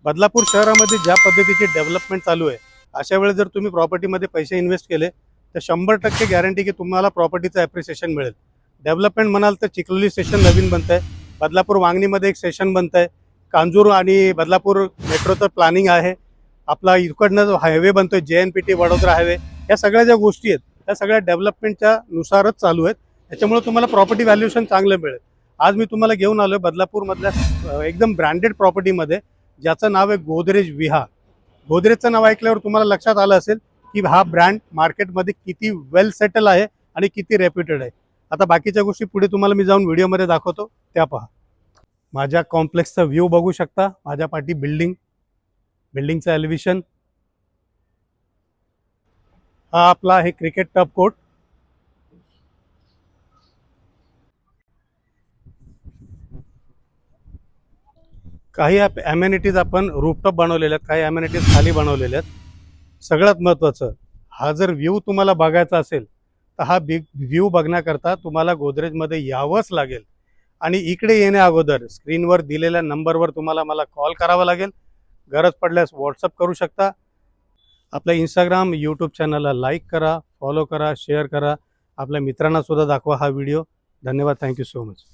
बदलापूर शहरामध्ये ज्या पद्धतीची डेव्हलपमेंट चालू आहे, अशा वेळेस जर तुम्ही प्रॉपर्टीमध्ये पैसे इन्व्हेस्ट केले तर 100% गॅरंटी की तुम्हाला प्रॉपर्टीचं ॲप्रिसिएशन मिळेल. डेव्हलपमेंट म्हणाल तर चिखलोली स्टेशन नवीन बनतं आहे, बदलापूर वांगणीमध्ये एक स्टेशन बनतं आहे, कांजूर आणि बदलापूर मेट्रोचं प्लॅनिंग आहे, आपला इकडनं जो हायवे बनतो आहे JNPT वडोदरा हायवे, या सगळ्या ज्या गोष्टी आहेत त्या सगळ्या डेव्हलपमेंटच्या नुसारच चालू आहेत. त्याच्यामुळे तुम्हाला प्रॉपर्टी व्हॅल्युएशन चांगलं मिळेल. आज मी तुम्हाला घेऊन आलो बदलापूरमधल्या एकदम ब्रँडेड प्रॉपर्टीमध्ये, ज्याचं नाव आहे गोदरेज विहा. गोदरेजचं नाव ऐकल्यावर तुम्हाला लक्षात आलं असेल की हा ब्रँड मार्केटमध्ये किती वेल सेटल आहे आणि किती रेप्युटेड आहे. आता बाकीच्या गोष्टी पुढे तुम्हाला मी जाऊन व्हिडिओमध्ये दाखवतो, त्या पहा. माझ्या कॉम्प्लेक्सचा व्ह्यू बघू शकता. माझ्या पाठी बिल्डिंगचं एलिव्हेशन. हा आपला आहे क्रिकेट टफ कोर्ट. काही ॲमेनिटीज आपण रूफटॉप बनवलेल्या आहेत, काही ॲमेनिटीज खाली बनवलेल्या आहेत. सगळ्यात महत्त्वाचं, हा जर व्ह्यू तुम्हाला बघायचा असेल तर हा बिग व्ह्यू बघण्याकरता तुम्हाला गोदरेजमध्ये यावंच लागेल. आणि इकडे येण्या अगोदर स्क्रीनवर दिलेल्या नंबरवर तुम्हाला मला कॉल करावा लागेल. गरज पडल्यास व्हॉट्सअप करू शकता. आपल्या इंस्टाग्राम यूट्यूब चॅनलला लाईक करा, फॉलो करा, शेअर करा. आपल्या मित्रांना सुद्धा दाखवा हा व्हिडिओ. धन्यवाद. Thank you so much.